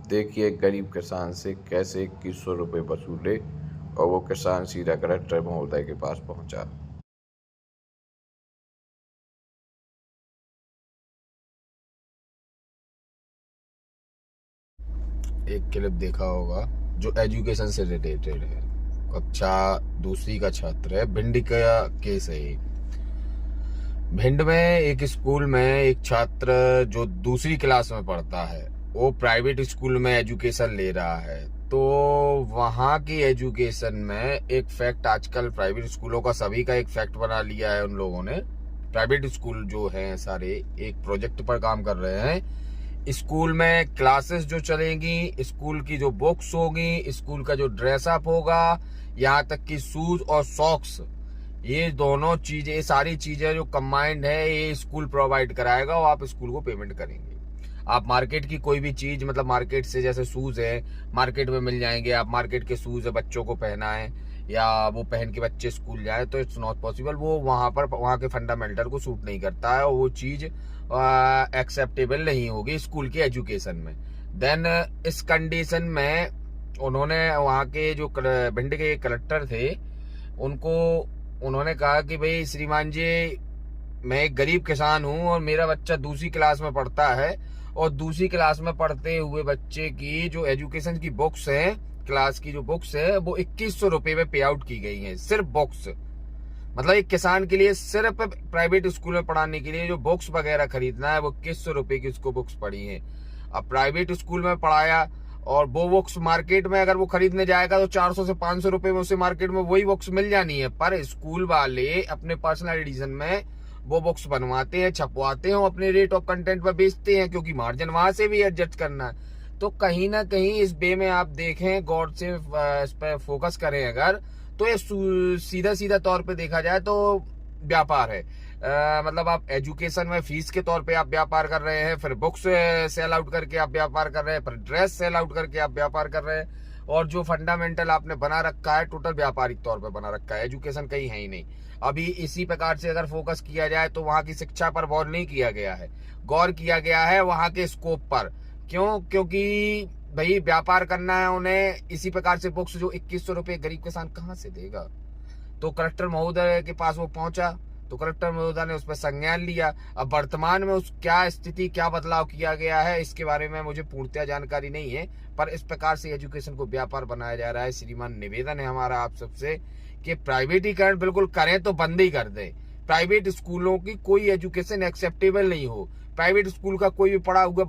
देखिए गरीब किसान से कैसे 2100 रुपये वसूले और वो किसान सीधा कलेक्टर महोदय के पास पहुंचा। एक क्लिप देखा होगा जो एजुकेशन से रिलेटेड है। कक्षा दूसरी का छात्र है। भिंड का केस है ये। भिंड में एक स्कूल में एक छात्र जो दूसरी क्लास में पढ़ता है, वो प्राइवेट स्कूल में एजुकेशन ले रहा है। तो वहाँ की एजुकेशन में एक फैक्ट, आजकल प्राइवेट स्कूलों का सभी का एक फैक्ट बना लिया है उन लोगों ने। प्राइवेट स्कूल जो हैं सारे एक प्रोजेक्ट पर काम कर रहे हैं। स्कूल में क्लासेस जो चलेंगी, स्कूल की जो बुक्स होगी, स्कूल का जो ड्रेसअप होगा, यहाँ तक कि शूज और सॉक्स, ये दोनों चीजें, ये सारी चीजें जो कंबाइंड है, ये स्कूल प्रोवाइड कराएगा और आप स्कूल को पेमेंट करेंगे। आप मार्केट की कोई भी चीज, मतलब मार्केट से जैसे शूज है मार्केट में मिल जाएंगे, आप मार्केट के शूज है बच्चों को पहना है या वो पहन के बच्चे स्कूल जाए, तो इट्स नॉट पॉसिबल। वो वहां के फंडामेंटल को सूट नहीं करता है और वो चीज एक्सेप्टेबल नहीं होगी स्कूल की एजुकेशन में। देन इस कंडीशन में उन्होंने वहाँ के जो भिंड के कलेक्टर थे उनको उन्होंने कहा कि भाई श्रीमान जी, मैं एक गरीब किसान हूं और मेरा बच्चा दूसरी क्लास में पढ़ता है और दूसरी क्लास में पढ़ते हुए बच्चे की जो एजुकेशन की बुक्स है, क्लास की जो बुक्स है, वो 2100 रुपये में पे आउट की गई हैं। सिर्फ बुक्स, मतलब एक किसान के लिए सिर्फ प्राइवेट स्कूल में पढ़ाने के लिए जो बुक्स वगैरह खरीदना है वो 2100 रुपये की उसको बुक्स पड़ी हैं। अब प्राइवेट स्कूल में पढ़ाया और वो बुक्स मार्केट में अगर वो खरीदने जाएगा तो 400 से 500 रुपए में उसे मार्केट में वही बुक्स मिल जानी है। पर स्कूल वाले अपने पर्सनल एडिशन में वो बुक्स बनवाते हैं, छपवाते हैं और अपने रेट ऑफ कंटेंट पर बेचते हैं, क्योंकि मार्जिन वहां से भी एडजस्ट करना है। तो कहीं ना कहीं इस वे में आप देखें, गौर से इस पर फोकस करें अगर, तो ये सीधा सीधा तौर पे देखा जाए तो व्यापार है। मतलब आप एजुकेशन में फीस के तौर पे आप व्यापार कर रहे हैं, फिर बुक्स सेल आउट करके आप व्यापार कर रहे हैं, फिर ड्रेस सेल आउट करके आप व्यापार कर रहे हैं, और जो फंडामेंटल आपने बना रखा है टोटल व्यापारिक तौर पे बना रखा है। एजुकेशन कहीं है ही नहीं। अभी इसी प्रकार से अगर फोकस किया जाए तो वहां की शिक्षा पर गौर नहीं किया गया है, गौर किया गया है वहां के स्कोप पर। क्यों? क्योंकि भाई व्यापार करना है उन्हें। इसी प्रकार से बुक्स जो 2100 रुपये गरीब किसान कहाँ से देगा? तो कलेक्टर महोदय के पास वो पहुंचा तो कलेक्टर महोदय ने उस पर संज्ञान लिया। अब वर्तमान में उस क्या स्थिति, क्या बदलाव किया गया है, इसके बारे में मुझे पूर्णतः जानकारी नहीं है। पर इस प्रकार से एजुकेशन को व्यापार बनाया जा रहा है। श्रीमान, निवेदन है हमारा आप सबसे कि प्राइवेटीकरण बिल्कुल करें तो बंद ही कर दें। प्राइवेट स्कूलों की कोई एजुकेशन एक्सेप्टेबल नहीं हो। प्राइवेट स्कूल का कोई भी पढ़ा हुआ